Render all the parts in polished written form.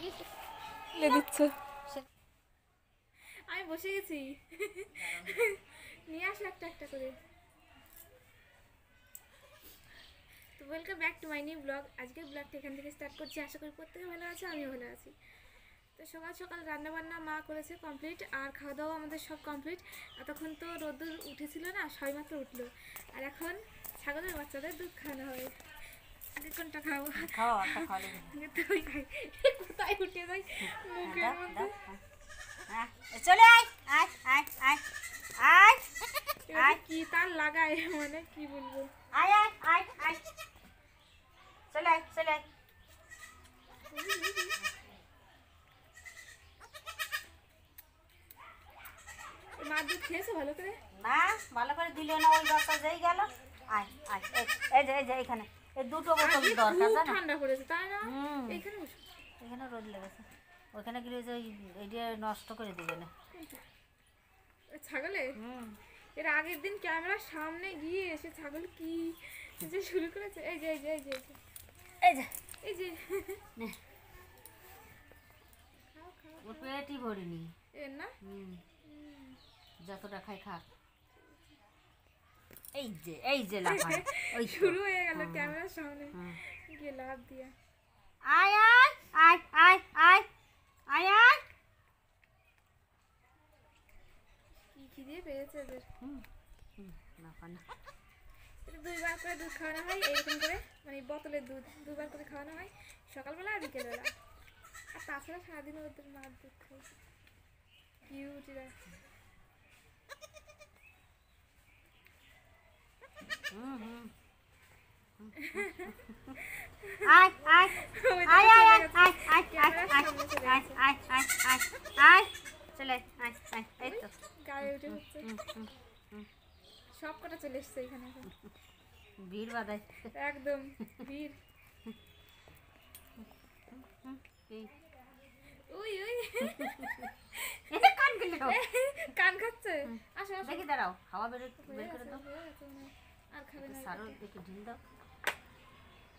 দিচ্ছ আমি বসে গেছি নিয়ে আসো একটা একটা করে। তো welcome back to my new blog. আজকের ব্লগটা এখান থেকে স্টার্ট করছি। আশা করি প্রত্যেকে ভালো আছে, আমিও ভালো আছি। তো সকাল সকাল রান্নাবান্না মা করেছে কমপ্লিট, আর খাওয়া দাওয়া আমাদের সব কমপ্লিট। এতক্ষণ তো রোদ্দুর উঠেছিল না, সবেমাত্র উঠলো। আর এখন ছাগলের বাচ্চাদের দুধ খাওয়ানো হবে। কোনটা খাবো? তুই খাই। কোথায় উঠে যাই মুখের মধ্যে। চলে আয় আয় আয় আয় আয় আয় কি তার লাগায়, মানে কি বলবো। আয় আয় আয় আয় চলে আয় চলে আয়। মার দুধ খেয়েছো ভালো করে? না ভালো করে দিল না, ওই বাচ্চা যেই গেল। আয় আয় এই যে এই যে এখানে এই দুটো বোতল দরকার জানো। ঠান্ডা পড়েছে তাই না? এইখানে বসো। এখানে রোদ লেগেছে, ওখানে গেলে যে এইটা নষ্ট করে দিবে না ছাগলে। এর আগের দিন ক্যামেরার সামনে গিয়ে এসে ছাগল কি যে শুরু করেছে। এই যে এই যে এই যে এই যে এই যে ওর পেটই ভরিনি এর না। যতটা খাই খা। এই যে লাফায় ওই শুরু হয়ে গেল ক্যামেরার সামনে গিয়ে লাফ দিয়ে। আয় আয় আয় আয় আয় আয় আয়। কি খিদে পেয়েছে এদের। লাফা না। দুইবার করে দুধ খাওয়ানো হয় এইরকম করে, মানে বোতলের দুধ দুবার করে খাওয়ানো হয়, সকালবেলা আর বিকেলবেলা। আর তাছাড়া সারাদিন ওদের মার দুধ খাই। কিউট এরা। আয় আয় আয় আয় আয় আয় আয় আয় আয় আয় আয় চলে আয় আয়। এই তো গায়ে উঠে হচ্ছে সব কটা চলে এসছে এখানে এখন। ভিড় বাঁধায় একদম ভিড়। ওই ওই কান খাচ্ছে। আসো আসো দেখি দাঁড়াও, হাওয়া বের করে দাও। আর খাবে না। সারো একটু ঢিল দাও।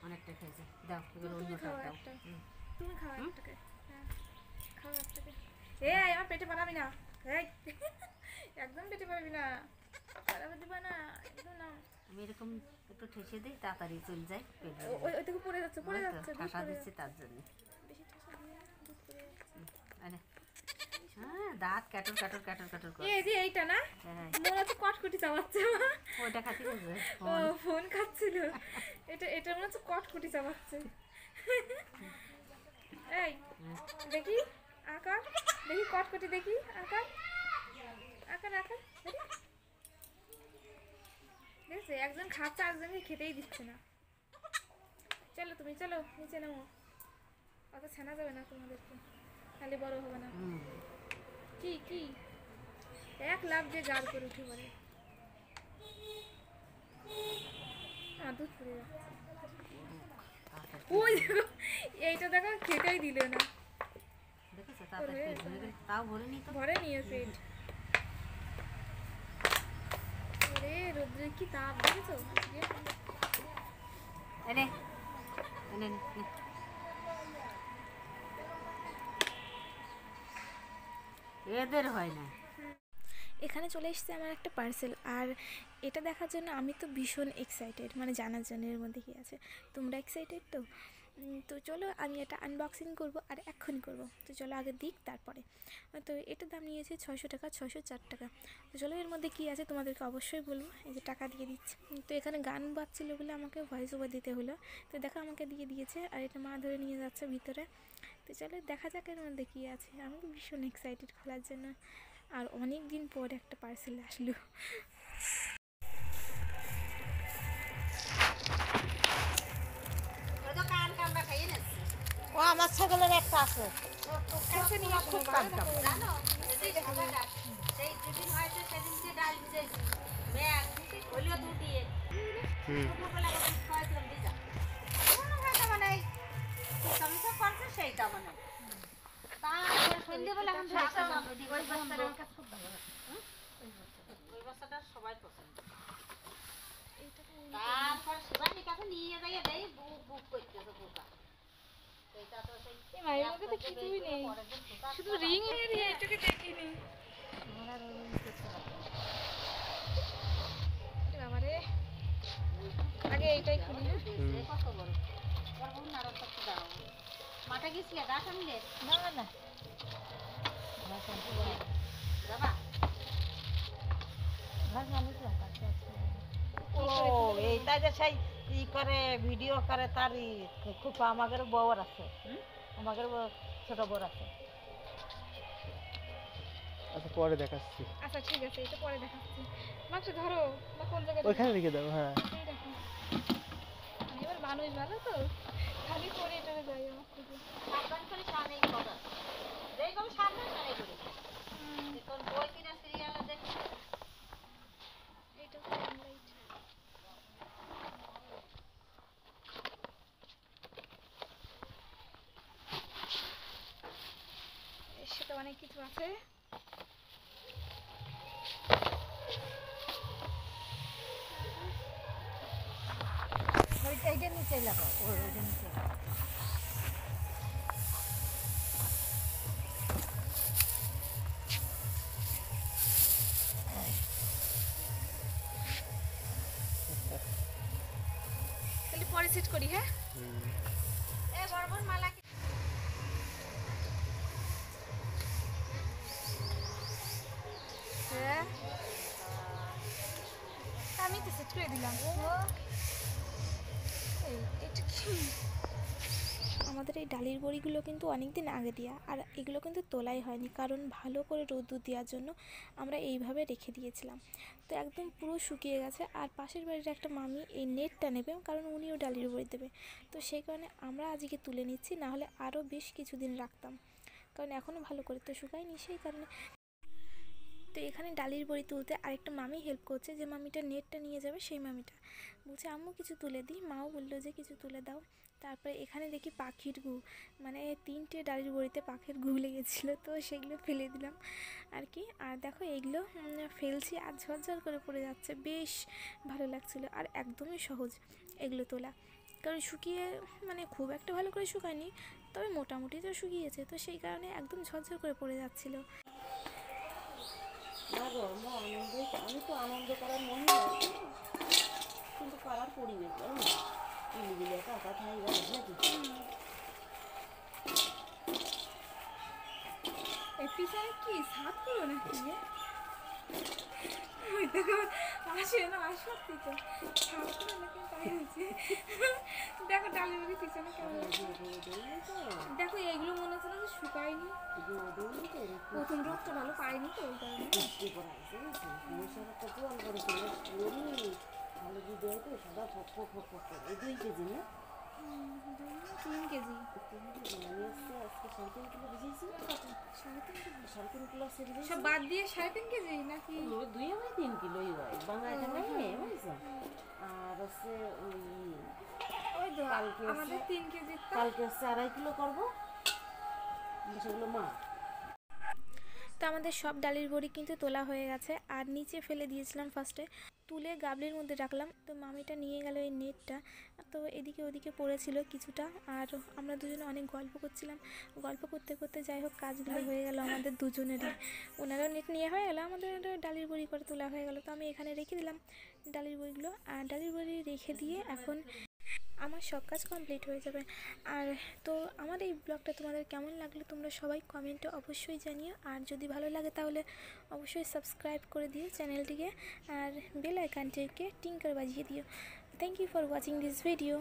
অনেকটা খেয়েছে, দাও এবার তুমি অন্যটা খাও দাও। একটা, তুমি খাও একটাকে। হ্যাঁ খাও একটাকে। আমার পেটে পালাবি না। এই একদম পেটে পালাবি না, পালাবে দিবা না একদম না। আমি এরকম একটু ঠেসে দিই, তাড়াতাড়ি চলে যায় পেট। ওই ওই থেকে পড়ে যাচ্ছে পড়ে যাচ্ছে। ঠাসা দিচ্ছি তার জন্য। বেশি ঠাসা দিয়ে দুধ পড়ে যাচ্ছে। হ্যাঁ দাঁত কাটর কাটর কাটর কাটর করে। এই যে এইটা না, মনে হচ্ছে কটকটি চাবাচ্ছে। ওইটা খাচ্ছি। ও ফোন খাচ্ছিল। এটা এটা মনে হচ্ছে কটকটি চাবাচ্ছে। এই দেখি আকার, দেখি কটকটি দেখি আকার আকার আকার। দেখছে একজন খাচ্ছে একজনকে খেতেই দিচ্ছে না। চলো তুমি চলো নিচে নামো, অত ছানা যাবে না তোমাদেরকে, খালি বড় হবে না। কি কি এক লাভ দিয়ে গাল করে উঠে পড়ে। দুধ পড়ে যাচ্ছে। ওই দেখো এইটা দেখো খেতেই দিল না। দেখেছো তাও ভরেনি তো। ভরে নিয়ে পেট। ওরে রোদ্রের কি তাপ দেখেছো। এনে এনে এদের হয় না। এখানে চলে এসেছে আমার একটা পার্সেল, আর এটা দেখার জন্য আমি তো ভীষণ এক্সাইটেড, মানে জানার জন্য এর মধ্যে কী আছে। তোমরা এক্সাইটেড তো? তো চলো আমি এটা আনবক্সিং করব, আর এক্ষুনি করব। তো চলো আগে দিক তারপরে। তো এটার দাম নিয়েছে 600 টাকা, 604 টাকা। তো চলো এর মধ্যে কী আছে তোমাদেরকে অবশ্যই বলবো। এই যে টাকা দিয়ে দিচ্ছে। তো এখানে গান বাজছিল বলে আমাকে ভয়েস ওভার দিতে হলো। তো দেখো আমাকে দিয়ে দিয়েছে, আর এটা মা ধরে নিয়ে যাচ্ছে ভিতরে। তো চলো দেখা যাক এর মধ্যে কী আছে। আমি ভীষণ এক্সাইটেড খোলার জন্য, আর অনেক দিন পর একটা পার্সেল আসলো। ও আমার ছাগলের একটা আছে। খুব কান কামড়ে। সেই যেদিন হয়েছে সেদিন যে ডাল ভিজেছি ব্যাগ হলিও দুধ দিয়ে দুপুরবেলা খাওয়াইছিলাম ভিজা। মানে সমস্যা করছে সেইটা মানে তারপরে সন্ধ্যেবেলা এখন ওই বাচ্চাটা সবাই পছন্দ। তারপর শিবানীর কাছে নিয়ে যাইয়ে দেয় বুক বুক করতেছে পোকা। সেইটা তো সেই এই মায়ের মধ্যে তো কিছুই নেই, শুধু রিং এর এইটুকু দেখিনি। বাবারে, আগে এইটাই খুলি না। কত বড় বড় বড় নাড়া করতে দাও। মাঠে গেছিলে গাছ আনলে? না না বাবা ও এইটা যে সেই ই করে ভিডিও করে তার খুব আমাদের বউর আছে, আমাদের ছোট বউর আছে। আচ্ছা পরে দেখাচ্ছি, আচ্ছা ঠিক আছে, এটা পরে দেখাচ্ছি। মাত্র ধরো না কোন জায়গায় ওইখানে রেখে দাও। হ্যাঁ এই দেখো, এবার মানুষ ভালো তো খালি করে এটা যাই আমার থেকে। সাবধান করে সামনে কথা যেরকম সামনে সামনে করে এখন বই কিনা সিরিয়াল দেখি এইটা সানলাইট। এর সাথে অনেক কিছু আছে। এইটা নিচে লাগাও, ওইটা নিচে লাগাও। তাহলে পরে সেট করি। হ্যাঁ এ বড় বড় মালা হ্যাঁ আমি তো সেট করে দিলাম। এই এটা কি? আমাদের এই ডালির বড়িগুলো কিন্তু অনেক দিন আগে দেওয়া, আর এগুলো কিন্তু তোলাই হয়নি, কারণ ভালো করে রোদ্দুর দেওয়ার জন্য আমরা এইভাবে রেখে দিয়েছিলাম। তো একদম পুরো শুকিয়ে গেছে। আর পাশের বাড়ির একটা মামি এই নেটটা নেবে, কারণ উনিও ডালির বড়ি দেবে। তো সেই কারণে আমরা আজকে তুলে নিচ্ছি, নাহলে আরও বেশ কিছুদিন রাখতাম, কারণ এখনও ভালো করে তো শুকায়নি, সেই কারণে। তো এখানে ডালির বড়ি তুলতে আরেকটা মামি হেল্প করছে, যে মামিটা নেটটা নিয়ে যাবে সেই মামিটা বলছে আম্মু কিছু তুলে দিই, মাও বললো যে কিছু তুলে দাও। তারপরে এখানে দেখি পাখির গু, মানে 3টে ডালির বড়িতে পাখির গু লেগেছিলো, তো সেগুলো ফেলে দিলাম আর কি। আর দেখো এইগুলো ফেলছি আর ঝরঝর করে পড়ে যাচ্ছে, বেশ ভালো লাগছিলো। আর একদমই সহজ এগুলো তোলা, কারণ শুকিয়ে মানে খুব একটা ভালো করে শুকায়নি, তবে মোটামুটি তো শুকিয়েছে, তো সেই কারণে একদম ঝরঝর করে পড়ে যাচ্ছিলো। না গো, আমি তো আনন্দ করার মনে হয়, কিন্তু করার পরিবেশ জানো না, ইলিগুলি একা কথাই বলে নাকি। এই পিছনে কি সাত করো নাকি? ওই দেখো আসে না, আসতে তো সাত করো নাকি তাই হচ্ছে। দেখো ডালের মধ্যে পিছনে কেমন লাগছে। দেখো এইগুলো মনে হচ্ছে না যে শুকায়নি, প্রথম রোগটা ভালো পাইনি তো ওই কারণে। ভালো দুধ দেয় তো সাদা ফক ফক ফক ফক করে। এই 2 কেজি না 3 কেজি। 3 কেজি আমি আজকে 3.5 কিলো ভিজিয়েছি। 3.5 কিলো সে ভিজিয়েছি। সব বাদ দিয়ে 3.5 কেজি নাকি? 2-3 কিলোই হয় বাংলাটা নাই বুঝছো। আর হচ্ছে ওই তো কালকে আমাদের 3 কেজি। কালকে হচ্ছে 2.5 কিলো করবো, সেগুলো মা। তো আমাদের সব ডালির বড়ি কিন্তু তোলা হয়ে গেছে, আর নিচে ফেলে দিয়েছিলাম ফার্স্টে, তুলে গাবলির মধ্যে রাখলাম। তো মামিটা নিয়ে গেল এই নেটটা, তো এদিকে ওদিকে পড়েছিল কিছুটা, আর আমরা দুজনে অনেক গল্প করছিলাম। গল্প করতে করতে যাই হোক কাজগুলো হয়ে গেল আমাদের দুজনেরই। ওনারাও নেট নিয়ে হয়ে গেলো, আমাদের ডালির বড়ি করে তোলা হয়ে গেল। তো আমি এখানে রেখে দিলাম ডালির বড়িগুলো, আর ডালির বড়ি রেখে দিয়ে এখন আমার সব কাজ কমপ্লিট হয়ে যাবে। আর তো আমার এই ব্লগটা তোমাদের কেমন লাগলো তোমরা সবাই কমেন্টে অবশ্যই জানিও, আর যদি ভালো লাগে তাহলে অবশ্যই সাবস্ক্রাইব করে দিও চ্যানেলটিকে, আর বেল আইকনটিকে টিং করে বাজিয়ে দিও। Thank you for watching this video.